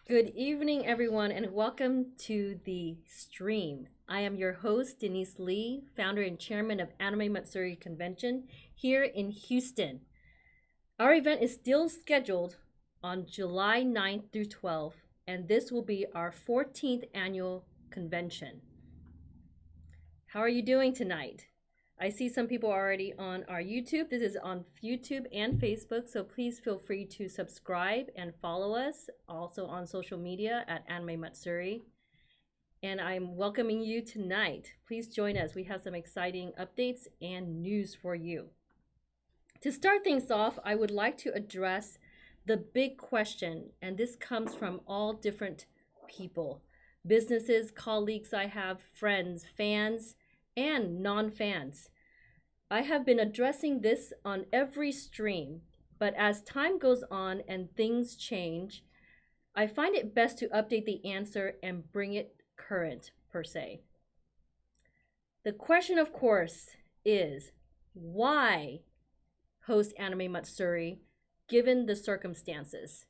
Good evening, everyone, and welcome to the stream. I am your host, Deneice Leigh, founder and chairman of Anime Matsuri Convention here in Houston. Our event is still scheduled on July 9th through 12th, and this will be our 14th annual convention. How are you doing tonight? I see some people already on our YouTube. This is on YouTube and Facebook, so please feel free to subscribe and follow us also on social media at Anime Matsuri. And I'm welcoming you tonight. Please join us. We have some exciting updates and news for you. To start things off, I would like to address the big question, and this comes from all different people, businesses, colleagues I have, friends, fans, and non-fans. I have been addressing this on every stream, but as time goes on and things change, I find it best to update the answer and bring it current, per se. The question, of course, is why host Anime Matsuri given the circumstances?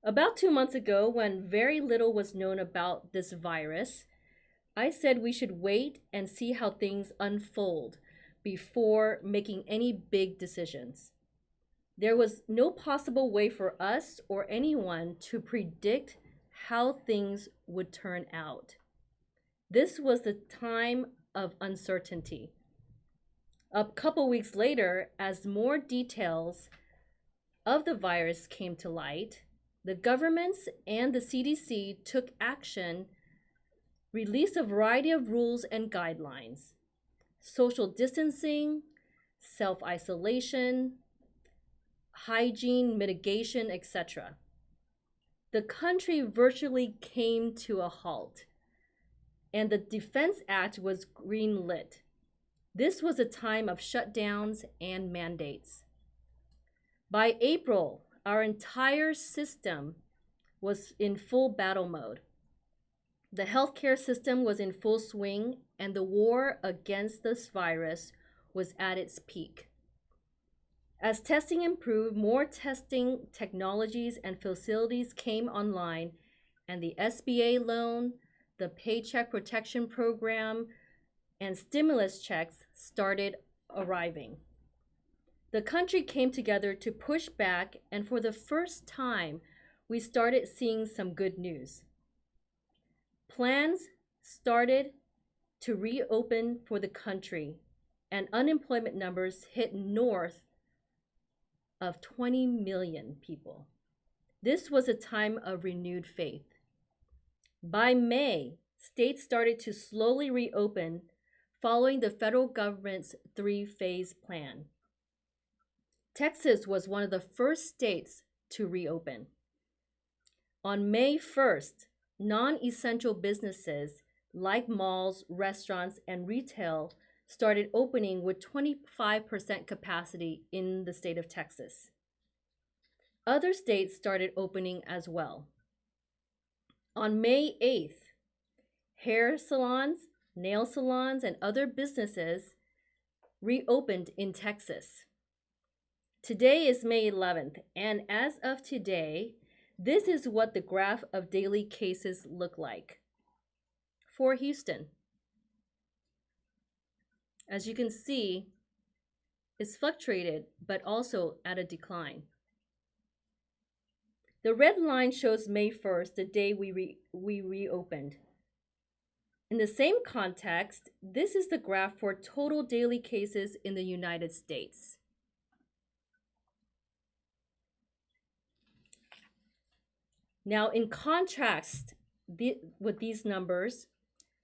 About 2 months ago, when very little was known about this virus, I said we should wait and see how things unfold before making any big decisions. There was no possible way for us or anyone to predict how things would turn out. This was the time of uncertainty. A couple weeks later, as more details of the virus came to light, the governments and the CDC took action, released a variety of rules and guidelines: social distancing, self-isolation, hygiene, mitigation, etc. The country virtually came to a halt, and the Defense Act was greenlit. This was a time of shutdowns and mandates. By April, our entire system was in full battle mode. The healthcare system was in full swing, and the war against this virus was at its peak. As testing improved, more testing technologies and facilities came online, and the SBA loan, the Paycheck Protection Program, and stimulus checks started arriving. The country came together to push back, and for the first time, we started seeing some good news. Plans started to reopen for the country, and unemployment numbers hit north of 20 million people. This was a time of renewed faith. By May, states started to slowly reopen following the federal government's 3-phase plan. Texas was one of the first states to reopen. On May 1st, non-essential businesses like malls, restaurants, and retail started opening with 25% capacity in the state of Texas. Other states started opening as well. On May 8th, hair salons, nail salons, and other businesses reopened in Texas. Today is May 11th, and as of today, this is what the graph of daily cases look like for Houston. As you can see, it's fluctuated, but also at a decline. The red line shows May 1st, the day we reopened. In the same context, this is the graph for total daily cases in the United States. Now, in contrast with these numbers,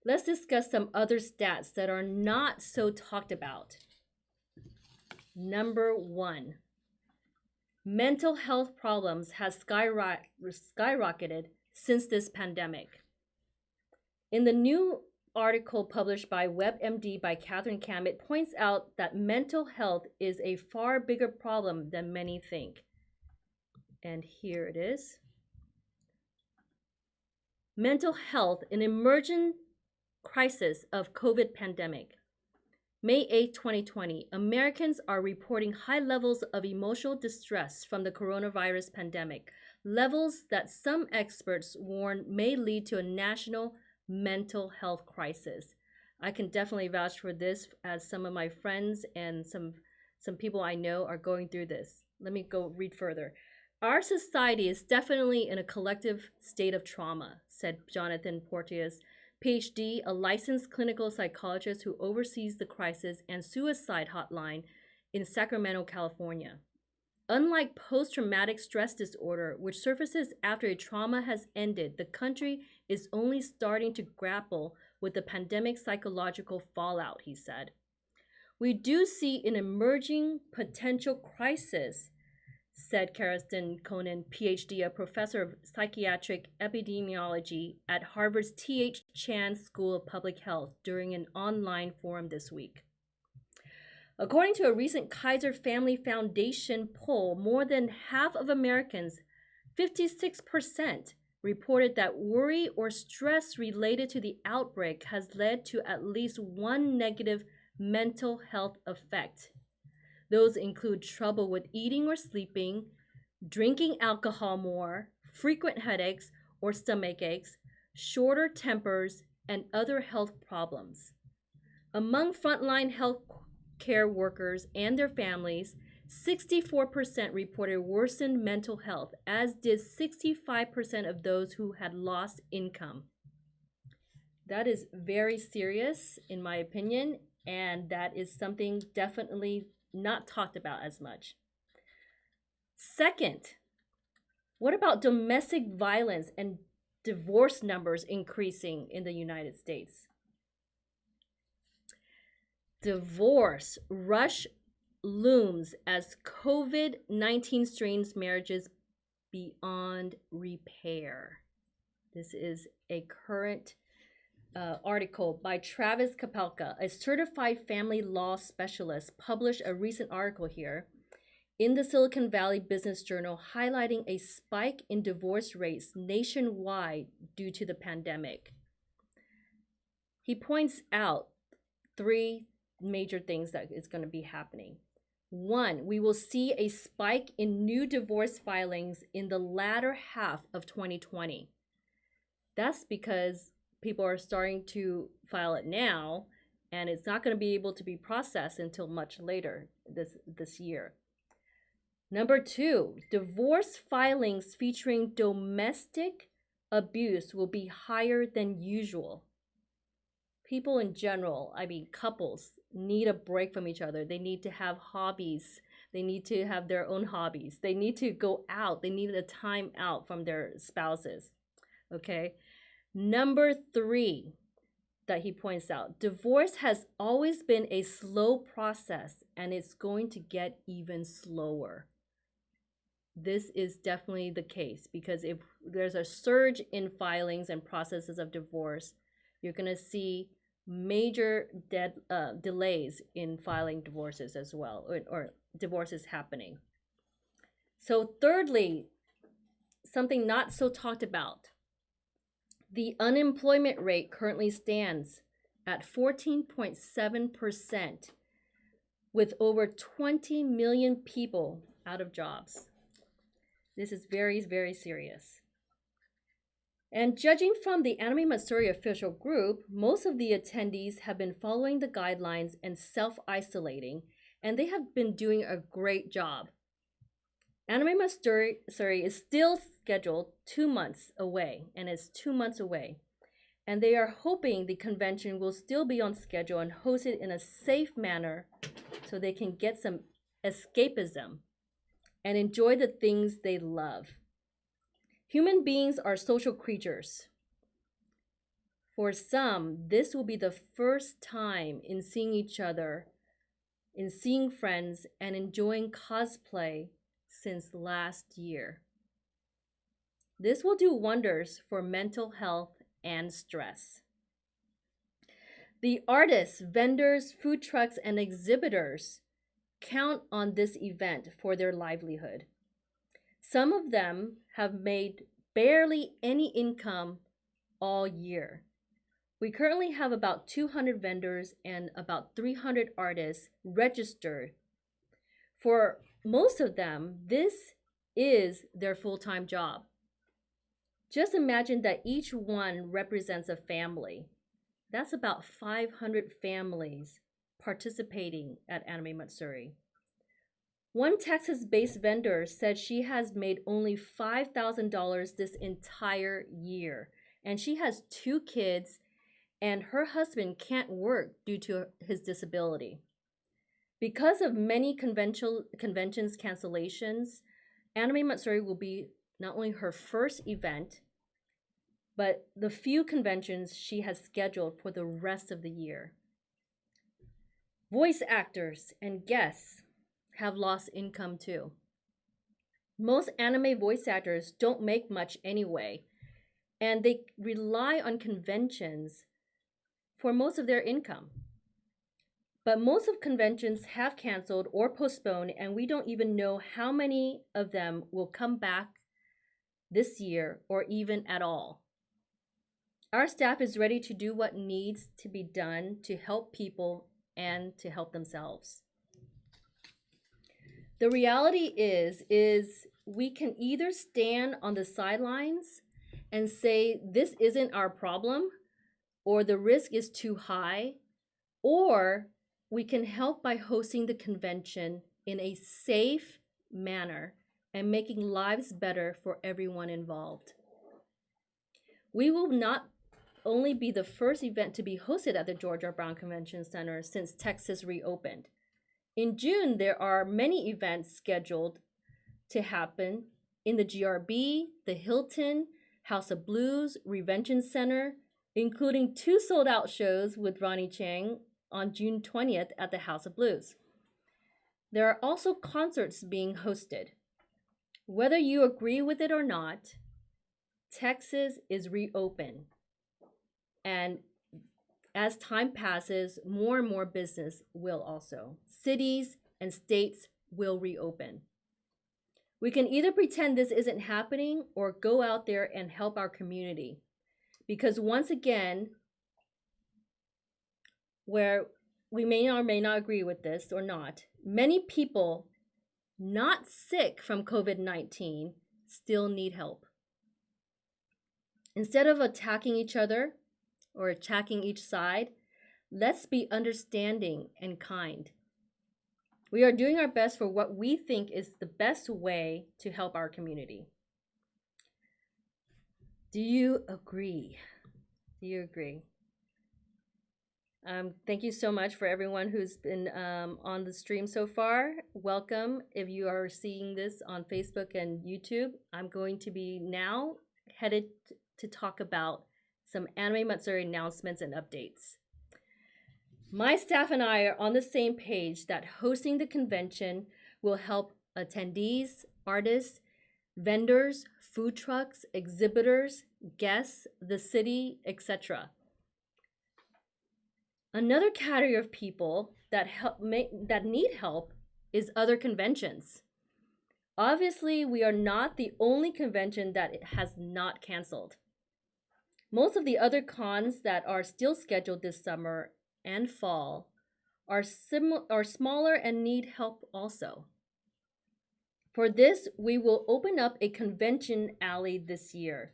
let's discuss some other stats that are not so talked about. Number 1, mental health problems has skyrocketed since this pandemic. In the new article published by WebMD by Catherine Kam, it points out that mental health is a far bigger problem than many think. And here it is. Mental health, an emergent crisis of COVID pandemic. May 8, 2020, Americans are reporting high levels of emotional distress from the coronavirus pandemic, levels that some experts warn may lead to a national mental health crisis. I can definitely vouch for this, as some of my friends and some people I know are going through this. Let me go read further. Our society is definitely in a collective state of trauma, said Jonathan Porteous, PhD, a licensed clinical psychologist who oversees the crisis and suicide hotline in Sacramento, California. Unlike post-traumatic stress disorder, which surfaces after a trauma has ended, the country is only starting to grapple with the pandemic psychological fallout, he said. We do see an emerging potential crisis, said Karsten Conan, PhD, a professor of psychiatric epidemiology at Harvard's T.H. Chan School of Public Health, during an online forum this week. According to a recent Kaiser Family Foundation poll, more than half of Americans, 56%, reported that worry or stress related to the outbreak has led to at least one negative mental health effect. Those include trouble with eating or sleeping, drinking alcohol more, frequent headaches or stomach aches, shorter tempers, and other health problems. Among frontline health care workers and their families, 64% reported worsened mental health, as did 65% of those who had lost income. That is very serious, in my opinion, and that is something definitely not talked about as much. Second, what about domestic violence and divorce numbers increasing in the United States? Divorce rush looms as COVID-19 strains marriages beyond repair. This is a current article by Travis Kapelka, a certified family law specialist, published a recent article here in the Silicon Valley Business Journal highlighting a spike in divorce rates nationwide due to the pandemic. He points out three major things that is going to be happening. One, we will see a spike in new divorce filings in the latter half of 2020. That's because people are starting to file it now, and it's not going to be able to be processed until much later this year. Number two, divorce filings featuring domestic abuse will be higher than usual. People in general, couples, need a break from each other. They need to have hobbies. They need to have their own hobbies. They need to go out. They need a time out from their spouses. Okay? Number three that he points out, divorce has always been a slow process, and it's going to get even slower. This is definitely the case, because if there's a surge in filings and processes of divorce, you're going to see major delays in filing divorces as well, or divorces happening. So thirdly, something not so talked about, the unemployment rate currently stands at 14.7%, with over 20 million people out of jobs. This is very, very serious. And judging from the Anime Matsuri official group, most of the attendees have been following the guidelines and self-isolating, and they have been doing a great job. Anime Matsuri is still scheduled 2 months away, and it's 2 months away. And they are hoping the convention will still be on schedule and hosted in a safe manner so they can get some escapism and enjoy the things they love. Human beings are social creatures. For some, this will be the first time in seeing each other, in seeing friends, and enjoying cosplay since last year. This will do wonders for mental health and stress. The artists, vendors, food trucks, and exhibitors count on this event for their livelihood. Some of them have made barely any income all year. We currently have about 200 vendors and about 300 artists registered. For most of them, this is their full-time job. Just imagine that each one represents a family. That's about 500 families participating at Anime Matsuri. One Texas-based vendor said she has made only $5,000 this entire year, and she has 2 kids, and her husband can't work due to his disability. Because of many conventions cancellations, Anime Matsuri will be not only her first event, but the few conventions she has scheduled for the rest of the year. Voice actors and guests have lost income too. Most anime voice actors don't make much anyway, and they rely on conventions for most of their income. But most of conventions have canceled or postponed, and we don't even know how many of them will come back this year or even at all. Our staff is ready to do what needs to be done to help people and to help themselves. The reality is we can either stand on the sidelines and say this isn't our problem, or the risk is too high, or we can help by hosting the convention in a safe manner and making lives better for everyone involved. We will not only be the first event to be hosted at the George R. Brown Convention Center since Texas reopened. In June, there are many events scheduled to happen in the GRB, the Hilton, House of Blues, Revention Center, including 2 sold-out shows with Ronnie Chang on June 20th at the House of Blues. There are also concerts being hosted. Whether you agree with it or not, Texas is reopened. And as time passes, more and more business will also. Cities and states will reopen. We can either pretend this isn't happening or go out there and help our community. Because once again, where we may or may not agree with this or not, many people not sick from COVID-19 still need help. Instead of attacking each other or attacking each side, let's be understanding and kind. We are doing our best for what we think is the best way to help our community. Do you agree? Do you agree? Thank you so much for everyone who's been on the stream so far. Welcome. If you are seeing this on Facebook and YouTube, I'm going to be now headed to talk about some Anime Matsuri announcements and updates. My staff and I are on the same page that hosting the convention will help attendees, artists, vendors, food trucks, exhibitors, guests, the city, etc. Another category of people that need help is other conventions. Obviously, we are not the only convention that has not canceled. Most of the other cons that are still scheduled this summer and fall are smaller and need help also. For this, we will open up a convention alley this year.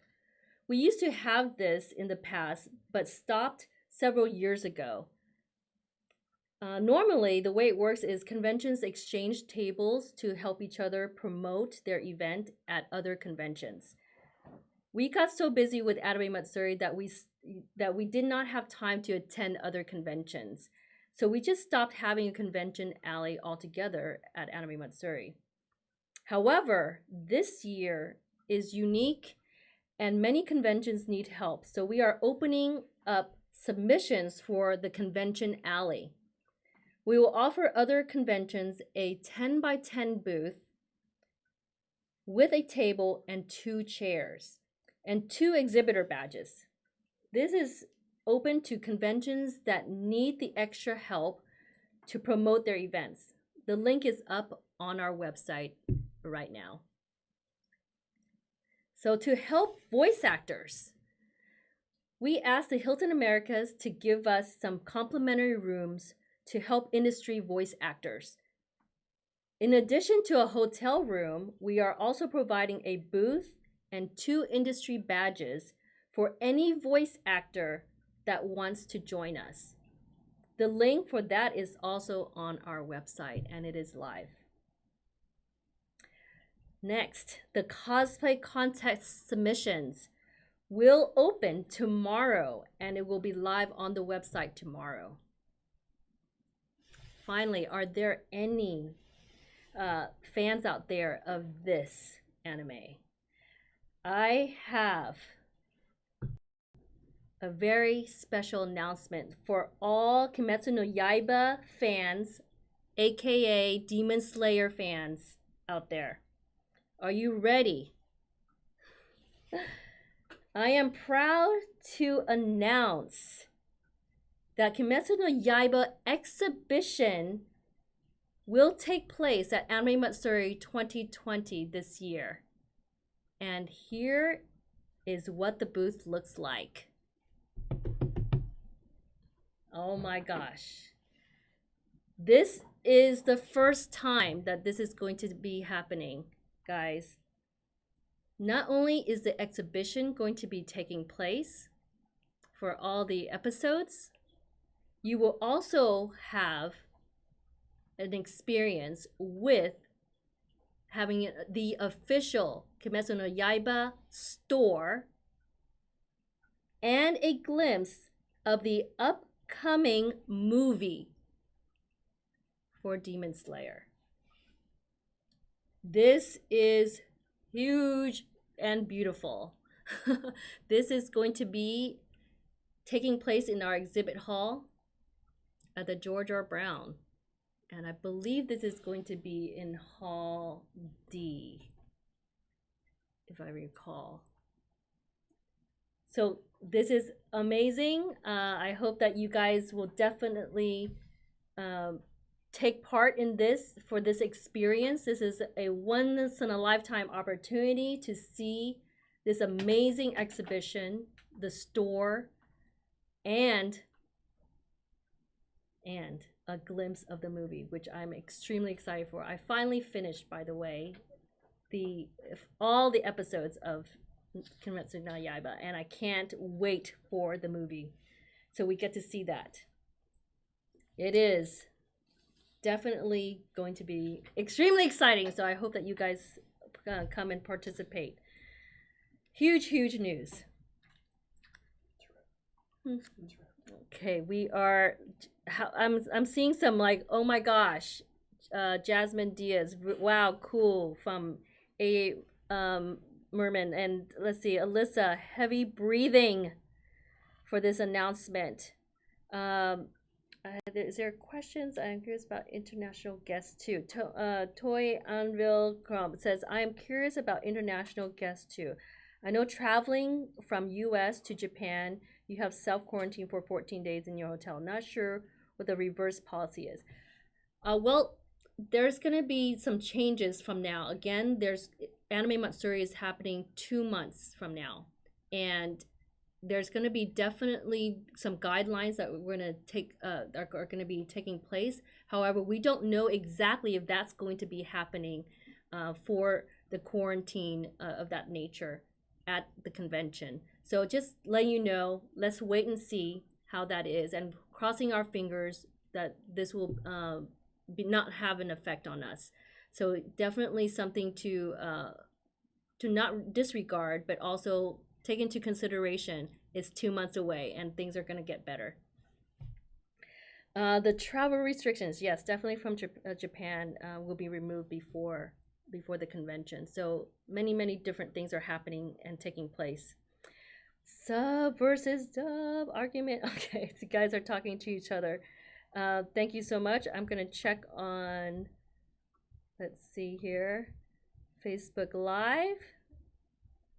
We used to have this in the past, but stopped several years ago. Normally, the way it works is conventions exchange tables to help each other promote their event at other conventions. We got so busy with Anime Matsuri that we did not have time to attend other conventions. So we just stopped having a convention alley altogether at Anime Matsuri. However, this year is unique and many conventions need help. So we are opening up submissions for the convention alley. We will offer other conventions a 10 by 10 booth with a table and 2 chairs and 2 exhibitor badges. This is open to conventions that need the extra help to promote their events. The link is up on our website right now. So to help voice actors, we asked the Hilton Americas to give us some complimentary rooms to help industry voice actors. In addition to a hotel room, we are also providing a booth and 2 industry badges for any voice actor that wants to join us. The link for that is also on our website, and it is live. Next, the cosplay contest submissions will open tomorrow, and it will be live on the website tomorrow. Finally, are there any fans out there of this anime? I have a very special announcement for all Kimetsu no Yaiba fans, aka Demon Slayer fans out there. Are you ready? I am proud to announce that Kimetsu no Yaiba exhibition will take place at Anime Matsuri 2020 this year. And here is what the booth looks like. Oh my gosh. This is the first time that this is going to be happening, guys. Not only is the exhibition going to be taking place for all the episodes, you will also have an experience with having the official Kimetsu no Yaiba store and a glimpse of the upcoming movie for Demon Slayer. This is huge and beautiful. This is going to be taking place in our exhibit hall at the George R. Brown. And I believe this is going to be in Hall D, if I recall. So this is amazing. I hope that you guys will definitely take part in this for this experience. This is a once in a lifetime opportunity to see this amazing exhibition, the store, and a glimpse of the movie, which I'm extremely excited for. I finally finished, by the way, all the episodes of Kimetsu no Yaiba, and I can't wait for the movie. So we get to see that. It is definitely going to be extremely exciting, so I hope that you guys come and participate. Huge, huge news. Okay, we are. I'm seeing some like, oh my gosh, Jasmine Diaz. Wow, cool, from a Merman, and let's see, Alyssa, heavy breathing for this announcement. Is there questions? I'm curious about international guests too. Toy Anvil Chrome says, I am curious about international guests too. I know traveling from US to Japan, you have self-quarantine for 14 days in your hotel. Not sure what the reverse policy is. Well, there's going to be some changes from now. Again, there's Anime Matsuri is happening 2 months from now. And there's going to be definitely some guidelines that we're going to take are going to be taking place. However, we don't know exactly if that's going to be happening for the quarantine of that nature at the convention. So just letting you know, let's wait and see how that is, and crossing our fingers that this will not have an effect on us. So definitely something to not disregard, but also take into consideration. It's 2 months away and things are going to get better. The travel restrictions, yes, definitely from Japan will be removed before the convention. So many different things are happening and taking place. Sub versus dub argument. Okay, so you guys are talking to each other. Thank you so much. I'm going to check on, let's see here, Facebook Live.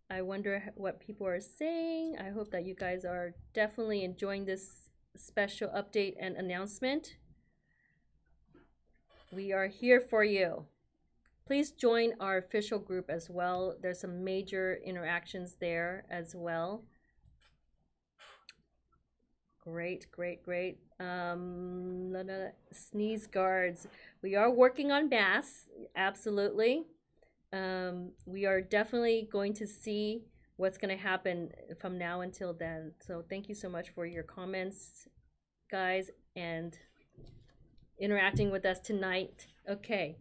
I wonder what people are saying. I hope that you guys are definitely enjoying this special update and announcement. We are here for you. Please join our official group as well. There's some major interactions there as well. Great, great, great. Sneeze guards. We are working on masks, absolutely. We are definitely going to see what's going to happen from now until then. So thank you so much for your comments, guys, and interacting with us tonight. Okay.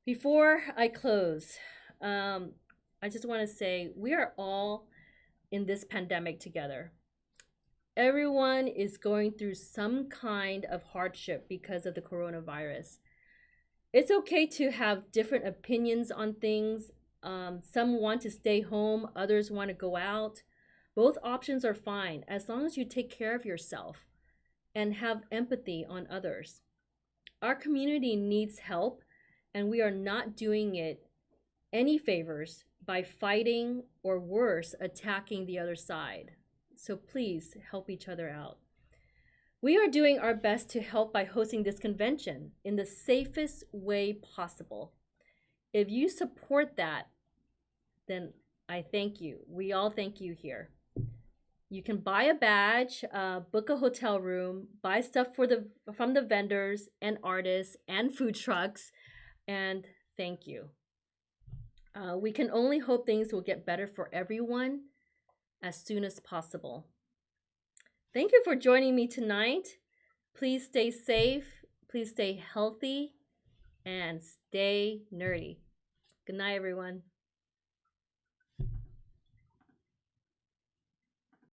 Before I close, I just want to say we are all in this pandemic together. Everyone is going through some kind of hardship because of the coronavirus. It's okay to have different opinions on things. Some want to stay home, others want to go out. Both options are fine as long as you take care of yourself and have empathy on others. Our community needs help, and we are not doing it any favors by fighting or worse, attacking the other side. So please help each other out. We are doing our best to help by hosting this convention in the safest way possible. If you support that, then I thank you. We all thank you here. You can buy a badge, book a hotel room, buy stuff from the vendors and artists and food trucks, and thank you. We can only hope things will get better for everyone as soon as possible. Thank you for joining me tonight. Please stay safe, please stay healthy, and stay nerdy. Good night, everyone.